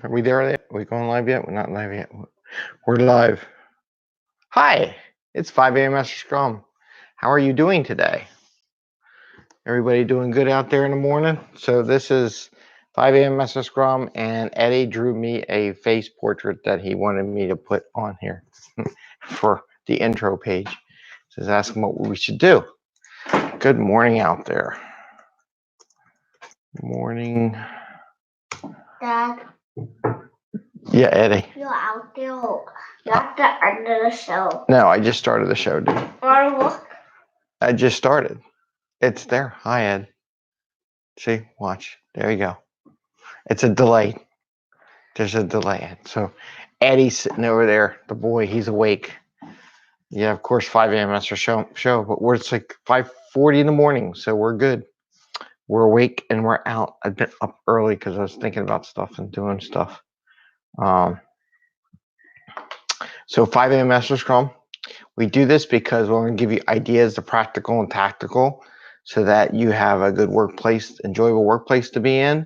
live? Are we there yet? Are we going live yet? We're not live yet. We're live. Hi, it's 5am Mester Scrum. How are you doing today? Everybody doing good out there in the morning? So this is 5am Mester Scrum, and Eddie drew me a face portrait that he wanted me to put on here for the intro page. Says ask him what we should do. Good morning out there. Morning. Dad. Yeah, Eddie. You're out there. You're at the end of the show. No, I just started the show, dude. Wanna look? I just started. It's there. Hi, Ed. See, watch. There you go. It's a delay. There's a delay, Ed. So Eddie's sitting over there. The boy, he's awake. Yeah, of course, 5am Mester show, but it's like 5:40 in the morning, so we're good. We're awake and we're out. I've been up early because I was thinking about stuff and doing stuff. So 5am Mester Scrum. We do this because we're going to give you ideas, the practical and tactical, so that you have a good workplace, enjoyable workplace to be in,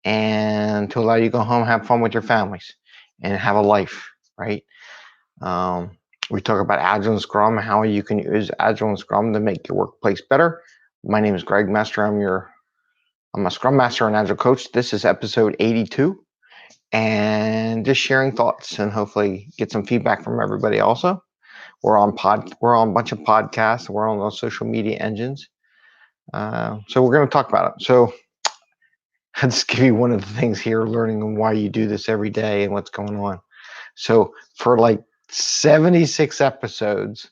and to allow you to go home, have fun with your families, and have a life, right? We talk about Agile and Scrum, how you can use Agile and Scrum to make your workplace better. My name is Greg Mester. I'm a Scrum Master and Agile Coach. This is episode 82, and just sharing thoughts and hopefully get some feedback from everybody also. We're on a bunch of podcasts. We're on those social media engines. So we're going to talk about it. So I'll just give you one of the things here, learning why you do this every day and what's going on. So for like 76 episodes,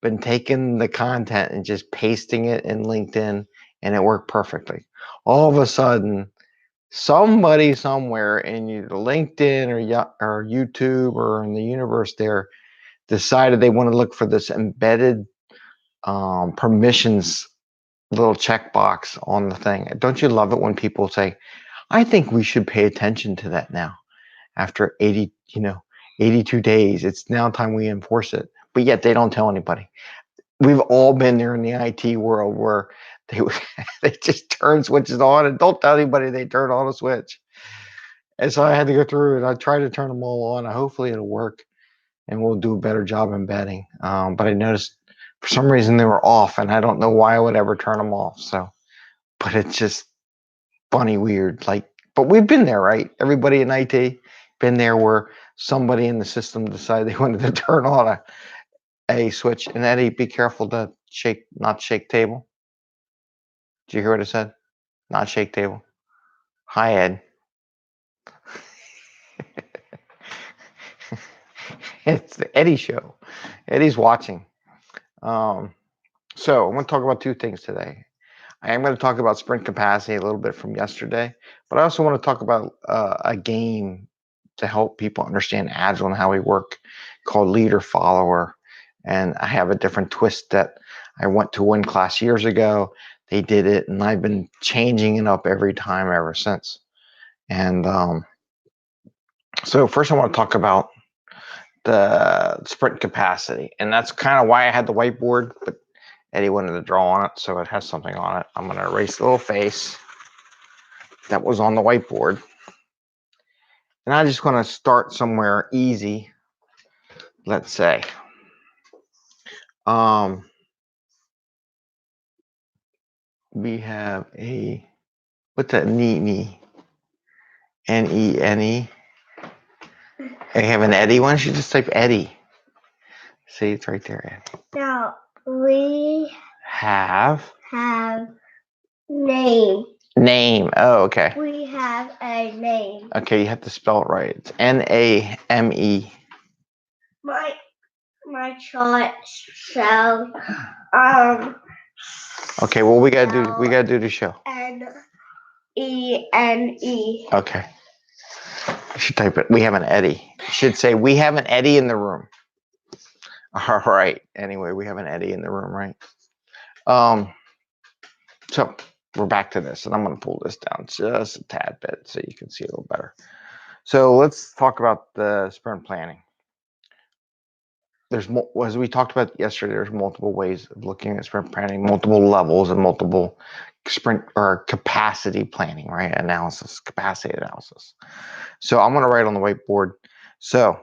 been taking the content and just pasting it in LinkedIn, and it worked perfectly. All of a sudden, somebody somewhere in either LinkedIn or YouTube or in the universe there decided they want to look for this embedded permissions little checkbox on the thing. Don't you love it when people say, I think we should pay attention to that now after 82 days. It's now time we enforce it. But yet they don't tell anybody. We've all been there in the IT world where they just turn switches on and don't tell anybody they turn on a switch. And so I had to go through and I try to turn them all on. Hopefully it'll work and we'll do a better job embedding. But I noticed for some reason they were off, and I don't know why I would ever turn them off. So, but it's just funny, weird. But we've been there, right? Everybody in IT been there where somebody in the system decided they wanted to turn on a switch. And Eddie, be careful to not shake table. Did you hear what I said? Not shake table. Hi, Ed. It's the Eddie show. Eddie's watching. So I'm going to talk about two things today. I am going to talk about sprint capacity a little bit from yesterday, but I also want to talk about a game to help people understand Agile and how we work called Leader Follower. And I have a different twist that I went to one class years ago. They did it, and I've been changing it up every time ever since. And so first I want to talk about the sprint capacity, and that's kind of why I had the whiteboard, but Eddie wanted to draw on it, so it has something on it. I'm going to erase the little face that was on the whiteboard. And I'm just going to start somewhere easy. Let's say, we have what's that, Nene? Nene. I have an Eddie. Why don't you just type Eddie? See, it's right there, Eddie. Now, we have name. Name. Oh, okay. We have a name. Okay, you have to spell it right. It's NAME. My chart. So, okay, well we gotta do the show. NENE. Okay. I should type it. We have an Eddie. I should say we have an Eddie in the room. All right. Anyway, we have an Eddie in the room, right? So we're back to this, and I'm going to pull this down just a tad bit so you can see a little better. So let's talk about the sprint planning. as we talked about yesterday, there's multiple ways of looking at sprint planning, multiple levels and multiple sprint or capacity planning, right? Analysis, capacity analysis. So I'm going to write on the whiteboard. So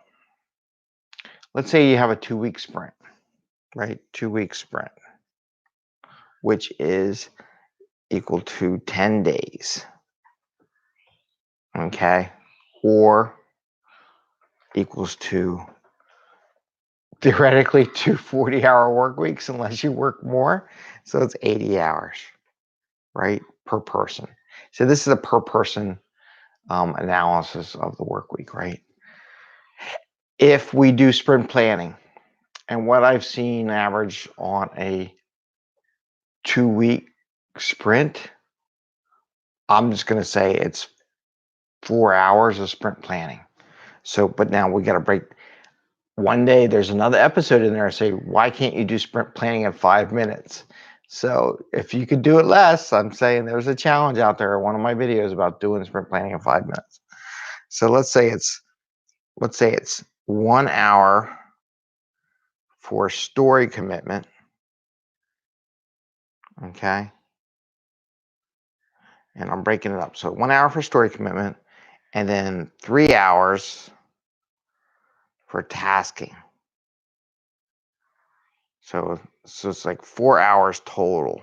let's say you have a 2-week sprint, right? 2-week sprint, which is equal to 10 days, okay? Or equals to theoretically 2 40-hour work weeks unless you work more. So it's 80 hours, right, per person. So this is a per person analysis of the work week, right? If we do sprint planning, and what I've seen average on a 2-week sprint, I'm just going to say it's 4 hours of sprint planning. So, but now we got to break. One day there's another episode in there say, why can't you do sprint planning in 5 minutes? So if you could do it less, I'm saying there's a challenge out there. One of my videos about doing sprint planning in 5 minutes. So let's say it's 1 hour for story commitment. Okay. And I'm breaking it up. So 1 hour for story commitment, and then 3 hours for tasking. So it's like 4 hours total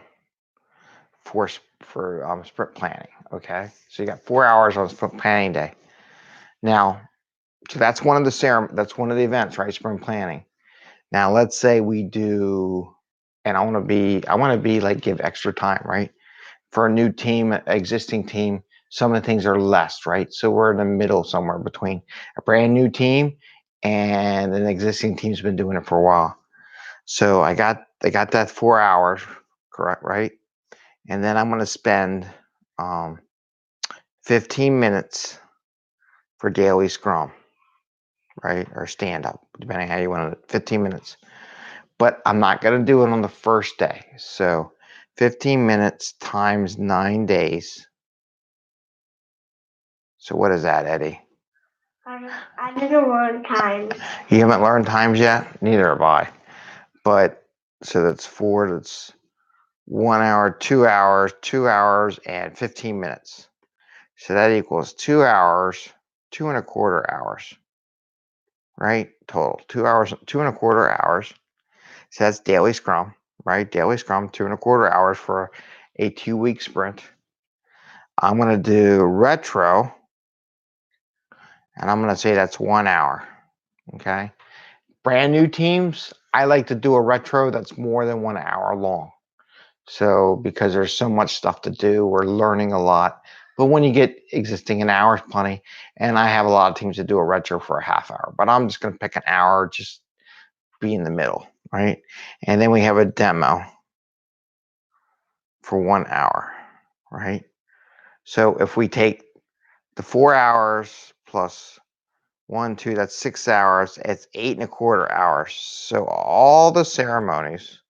for sprint planning. Okay, so you got 4 hours on sprint planning day. Now, so that's one of the events, right? Sprint planning. Now let's say we do, and I want to be like give extra time, right? For a new team, existing team, some of the things are less, right? So we're in the middle somewhere between a brand new team and an existing team's been doing it for a while. So I got that 4 hours, correct, right? And then I'm going to spend 15 minutes for daily scrum, right? Or stand up, depending how you want it, 15 minutes. But I'm not going to do it on the first day. So 15 minutes times 9 days. So what is that, Eddie? I didn't learn times. You haven't learned times yet? Neither have I. But so that's 1 hour, 2 hours, 2 hours, and 15 minutes. So that equals 2 hours, 2.25 hours, right? Total 2 hours, 2.25 hours. So that's daily scrum, right? Daily scrum, 2.25 hours for a 2-week sprint. I'm going to do retro, and I'm going to say that's 1 hour. Okay. Brand new teams, I like to do a retro that's more than 1 hour long. So because there's so much stuff to do, we're learning a lot. But when you get existing, an hour is plenty. And I have a lot of teams that do a retro for a half hour. But I'm just going to pick an hour, just be in the middle, right? And then we have a demo for 1 hour, right? So if we take the 4 hours plus 1, 2, that's 6 hours. It's 8.25 hours. So all the ceremonies,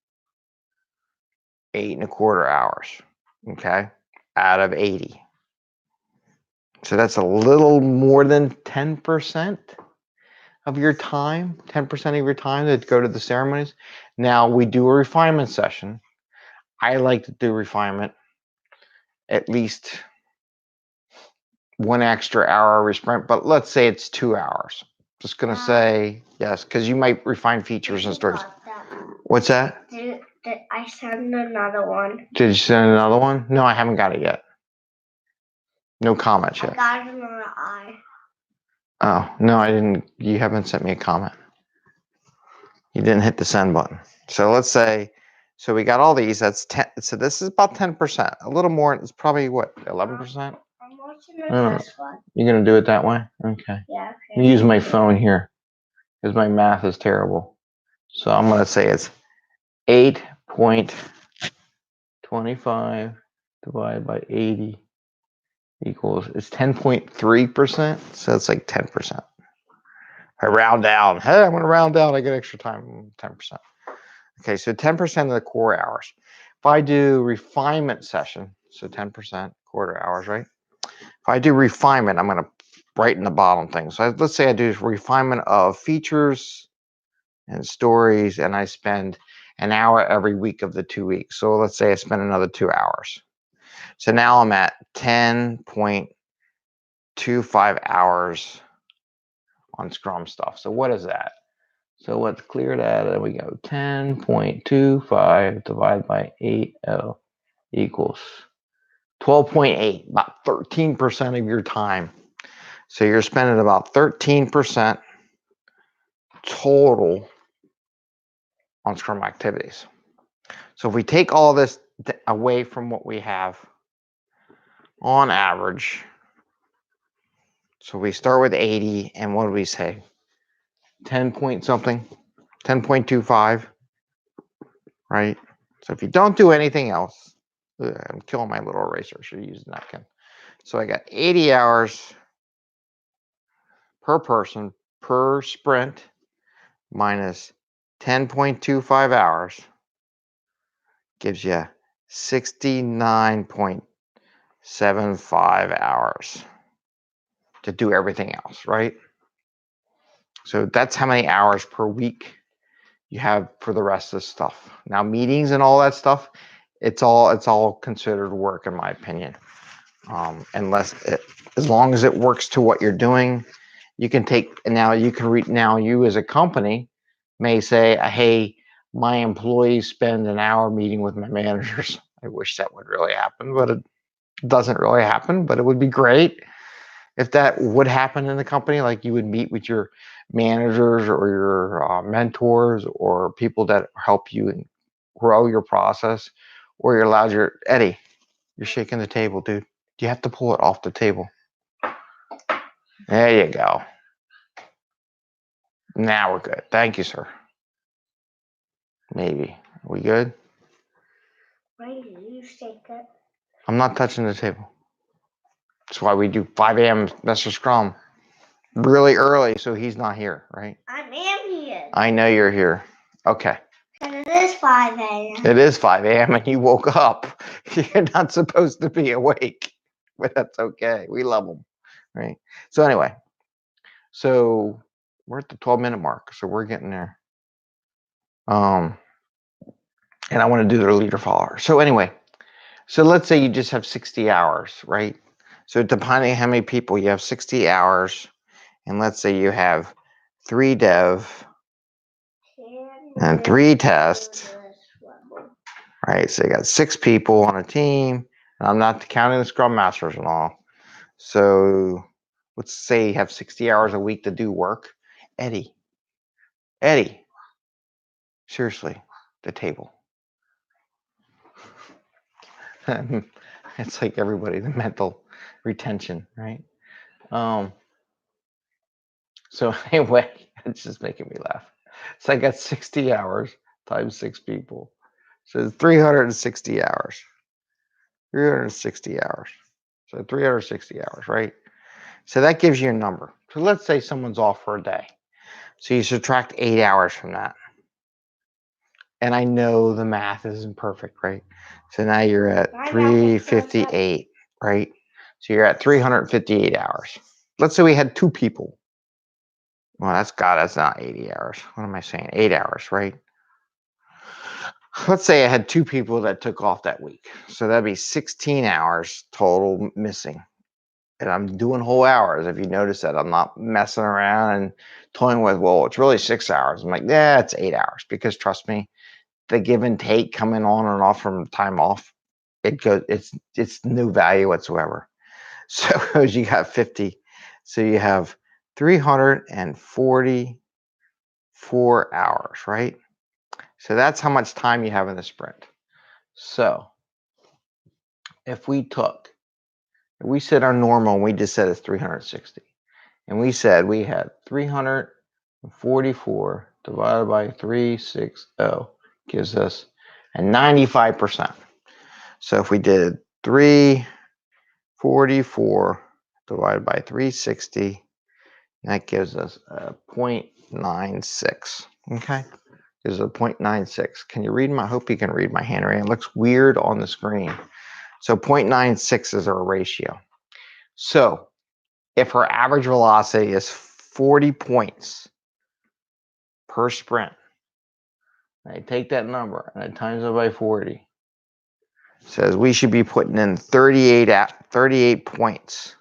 8.25 hours, okay, out of 80. So that's a little more than 10% of your time, 10% of your time that go to the ceremonies. Now we do a refinement session. I like to do refinement at least 1 extra hour every sprint, but let's say it's 2 hours. Just gonna say yes, because you might refine features and stories. What's that? Did I send another one? Did you send another one? No, I haven't got it yet. No comments yet. I got it on the eye. Oh, no, I didn't. You haven't sent me a comment. You didn't hit the send button. So let's say, so we got all these. That's 10. So this is about 10%. A little more. It's probably what, 11%? I'm watching this one. You're going to do it that way? Okay. Yeah. Let me use my phone here because my math is terrible. So I'm going to say it's 8.25 divided by 80 equals, it's 10.3%. So it's like 10%. I round down. Hey, I'm going to round down. I get extra time, 10%. Okay, so 10% of the core hours. If I do refinement session, so 10% quarter hours, right? If I do refinement, I'm going to write in the bottom thing. So let's say I do refinement of features and stories, and I spend an hour every week of the 2 weeks. So let's say I spend another 2 hours. So now I'm at 10.25 hours on Scrum stuff. So what is that? So let's clear that. There we go. 10.25 divided by 80 equals 12.8, about 13% of your time. So you're spending about 13% total on Scrum activities. So if we take all this away from what we have on average, so we start with 80, and what do we say? 10 point something, 10.25, right? So if you don't do anything else, I'm killing my little eraser, should use a napkin. So I got 80 hours per person per sprint minus 10.25 hours gives you 69.75 hours to do everything else, right? So that's how many hours per week you have for the rest of the stuff. Now meetings and all that stuff, it's all considered work in my opinion. As long as it works to what you're doing, you can take, now you can read, now you as a company may say, hey, my employees spend an hour meeting with my managers. I wish that would really happen, but it doesn't really happen, but it would be great if that would happen in the company. Like you would meet with your managers or your mentors or people that help you grow your process, or you're allowed your, Eddie, you're shaking the table, dude. You have to pull it off the table. There you go. Now we're good. Thank you, sir. Maybe. Are we good? Why do you shake it? I'm not touching the table. That's why we do 5 a.m. Mester Scrum really early, so he's not here, right? I am here. I know you're here. Okay. And it is 5 a.m. It is 5 a.m. and you woke up. You're not supposed to be awake, but that's okay. We love them, right? So anyway, so we're at the 12-minute mark, so we're getting there. And I want to do their leader follower. So anyway, so let's say you just have 60 hours, right? So depending on how many people, you have 60 hours, and let's say you have 3 dev and 3 tests, right? So you got 6 people on a team, and I'm not counting the Scrum Masters and all. So let's say you have 60 hours a week to do work. Eddie, seriously, the table. It's like everybody, the mental retention, right? So anyway, it's just making me laugh. So I got 60 hours times 6 people. So it's 360 hours. 360 hours. So 360 hours, right? So that gives you a number. So let's say someone's off for a day. So you subtract 8 hours from that. And I know the math isn't perfect, right? So now you're at 358, right? So you're at 358 hours. Let's say we had 2 people. Well, that's not 80 hours. What am I saying? 8 hours, right? Let's say I had 2 people that took off that week. So that'd be 16 hours total missing. And I'm doing whole hours. If you notice that, I'm not messing around and toying with, well, it's really 6 hours. I'm like, yeah, it's 8 hours. Because trust me, the give and take coming on and off from time off, it's no value whatsoever. So you got 50. So you have 344 hours, right? So that's how much time you have in the sprint. So if we said our normal, and we just said it's 360, and we said we had 344 divided by 360 gives us a 95%. So if we did 344 divided by 360, that gives us a 0.96. Okay, gives a 0.96. Can you read my? I hope you can read my handwriting. It looks weird on the screen. So 0.96 is our ratio. So if her average velocity is 40 points per sprint. I take that number and I times it by 40. It says we should be putting in 38 points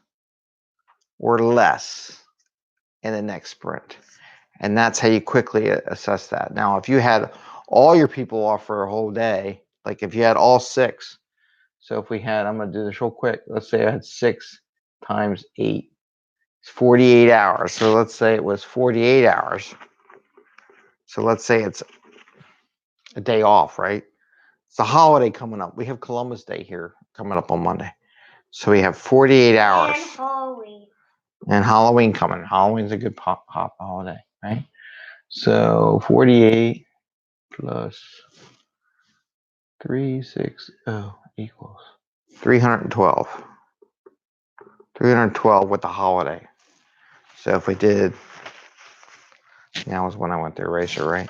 or less in the next sprint. And that's how you quickly assess that. Now, if you had all your people off for a whole day, like if you had all 6, so if we had, I'm going to do this real quick. Let's say I had 6 times 8. It's 48 hours. So let's say it was 48 hours. So let's say it's a day off, right? It's a holiday coming up. We have Columbus Day here coming up on Monday. So we have 48 hours. And Halloween. And Halloween coming. Halloween's a good holiday, right? So 48 plus 360 equals 312. 312 with the holiday. So if we did, now was when I went to eraser, right?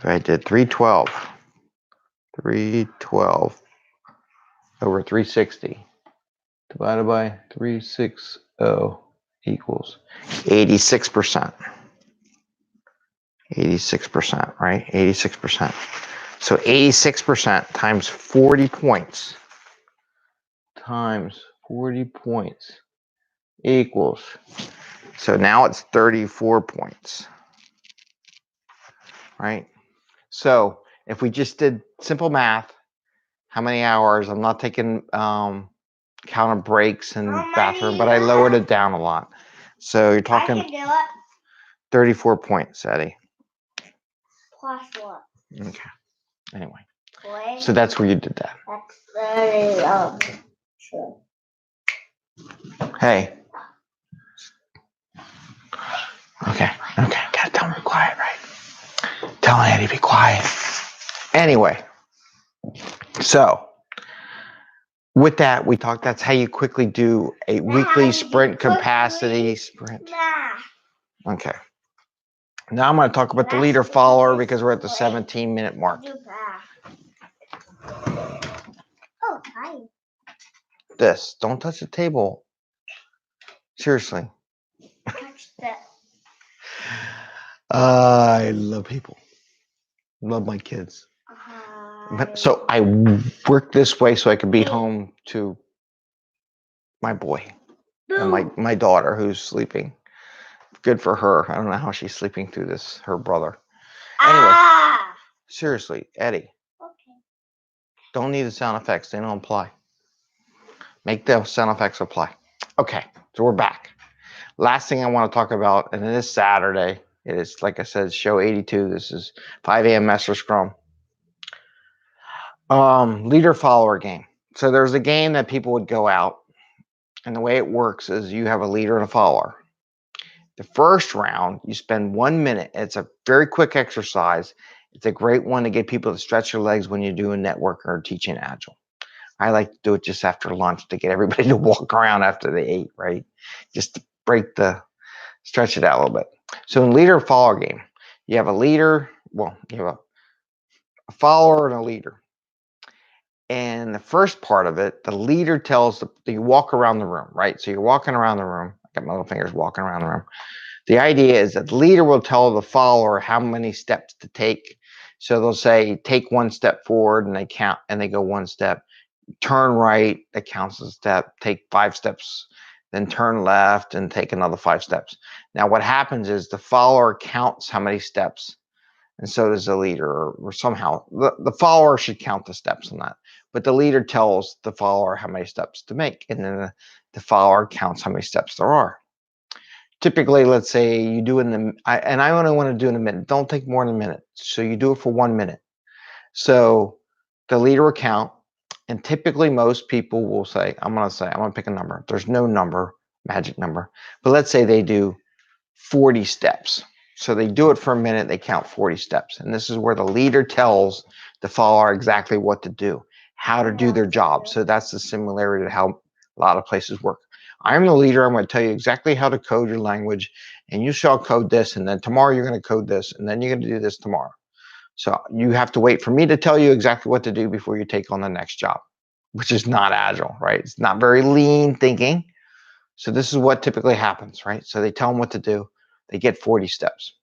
So I did 312. 312 over 360 divided by 360 equals 86%. 86%, right? 86%. So 86% times 40 points times 40 points equals, so now it's 34 points, right? So if we just did simple math, how many hours, I'm not taking count of breaks and bathroom, but I lowered it down a lot. So you're talking I can do it. 34 points, Eddie. Plus what? Okay. Anyway, Wait. so that's where you did that. That's very true. Hey. Okay. Gotta tell him to be quiet, right? Tell Eddie to be quiet. Anyway, so with that, we talked, that's how you quickly do a weekly sprint capacity sprint. Nah. Okay. Now I'm going to talk about the leader follower because we're at the 17-minute mark. Oh, hi. This, don't touch the table. Seriously. Touch that. I love people. Love my kids. So I work this way so I can be home to my boy and my daughter who's sleeping. Good for her. I don't know how she's sleeping through this, her brother. Anyway, seriously, Eddie. Okay. Don't need the sound effects. They don't apply. Make the sound effects apply. Okay, so we're back. Last thing I want to talk about, and it is Saturday. It is, like I said, show 82. This is 5 a.m. Mester Scrum. Leader follower game. So there's a game that people would go out, and the way it works is you have a leader and a follower. The first round, you spend 1 minute. It's a very quick exercise. It's a great one to get people to stretch their legs when you're doing network or teaching Agile. I like to do it just after lunch to get everybody to walk around after they ate, right? Just to stretch it out a little bit. So in leader follower game, you have a leader, you have a follower and a leader. And the first part of it, the leader tells you walk around the room, right? So you're walking around the room. I got my little fingers walking around the room. The idea is that the leader will tell the follower how many steps to take. So they'll say, take 1 step forward, and they count, and they go 1 step. Turn right, that counts as a step. Take 5 steps, then turn left and take another 5 steps. Now what happens is the follower counts how many steps, and so does the leader, or somehow the follower should count the steps on that, but the leader tells the follower how many steps to make, and then the follower counts how many steps there are. Typically, let's say you do and I only want to do in a minute. Don't take more than a minute. So you do it for 1 minute. So the leader will count, and typically most people will say, I'm going to pick a number. There's no number, magic number, but let's say they do 40 steps. So they do it for a minute, they count 40 steps. And this is where the leader tells the follower exactly what to do, how to do their job. So that's the similarity to how a lot of places work. I'm the leader. I'm going to tell you exactly how to code your language, and you shall code this, and then tomorrow you're going to code this, and then you're going to do this tomorrow. So you have to wait for me to tell you exactly what to do before you take on the next job, which is not Agile, right? It's not very lean thinking. So this is what typically happens, right? So they tell them what to do. They get 40 steps.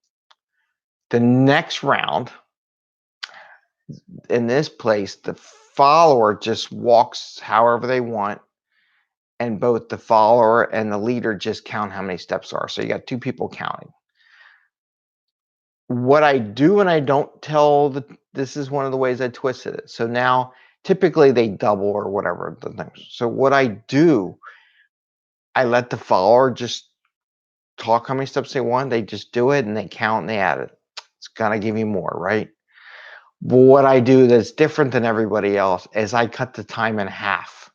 The next round, in this place, the follower just walks however they want, and both the follower and the leader just count how many steps are. So you got two people counting. What I do and I don't tell this is one of the ways I twisted it. So now typically they double or whatever the things. So what I do, I let the follower just talk how many steps they want. They just do it and they count and they add it. It's gonna give you more, right? But what I do that's different than everybody else is I cut the time in half.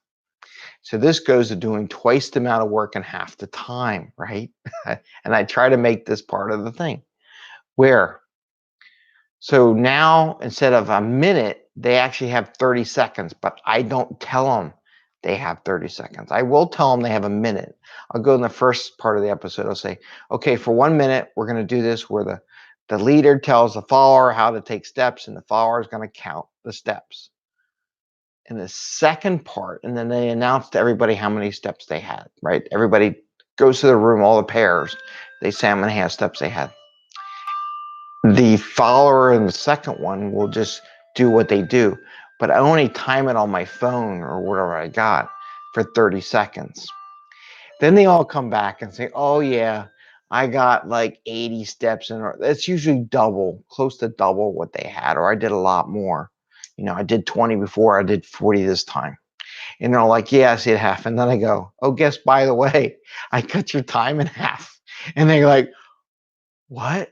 So this goes to doing twice the amount of work in half the time, right? And I try to make this part of the thing. So now instead of a minute, they actually have 30 seconds, but I don't tell them they have 30 seconds. I will tell them they have a minute. I'll go in the first part of the episode. I'll say, okay, for 1 minute, we're going to do this where the leader tells the follower how to take steps, and the follower is going to count the steps. In the second part, and then they announce to everybody how many steps they had, right? Everybody goes to the room, all the pairs. They say how many steps they had. The follower in the second one will just do what they do, but I only time it on my phone or whatever I got for 30 seconds. Then they all come back and say, oh yeah, I got like 80 steps in. That's usually double, close to double what they had, or I did a lot more. I did 20 before, I did 40 this time. And they're like, yeah, I see it half. And then I go, oh, guess by the way, I cut your time in half. And they're like, what?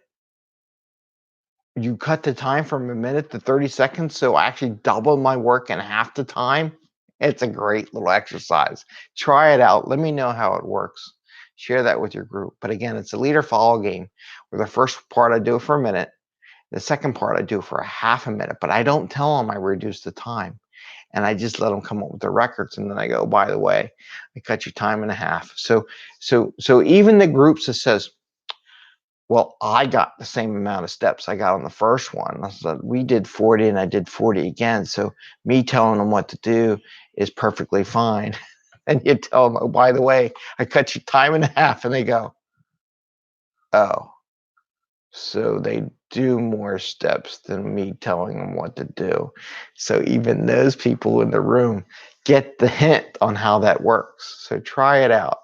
You cut the time from a minute to 30 seconds, so I actually doubled my work in half the time. It's a great little exercise. Try it out. Let me know how it works. Share that with your group. But again, it's a leader follow game where the first part I do it for a minute. The second part I do for a half a minute, but I don't tell them I reduced the time. And I just let them come up with the records. And then I go, by the way, I cut your time in half. So even the groups that says, well, I got the same amount of steps I got on the first one. I said, we did 40 and I did 40 again. So me telling them what to do is perfectly fine. And you tell them, oh, by the way, I cut your time in half. And they go, oh, so they do more steps than me telling them what to do. So even those people in the room get the hint on how that works. So try it out.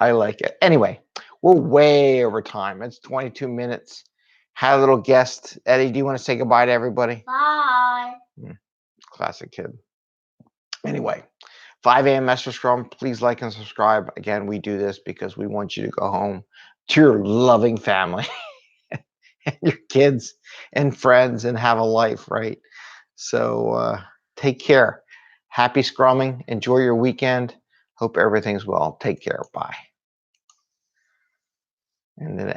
I like it. Anyway, we're way over time. It's 22 minutes. Had a little guest. Eddie, do you want to say goodbye to everybody? Bye. Classic kid. Anyway, 5am Mester Scrum. Please like and subscribe. Again, we do this because we want you to go home to your loving family and your kids and friends and have a life, right? So take care. Happy scrumming. Enjoy your weekend. Hope everything's well. Take care. Bye. And then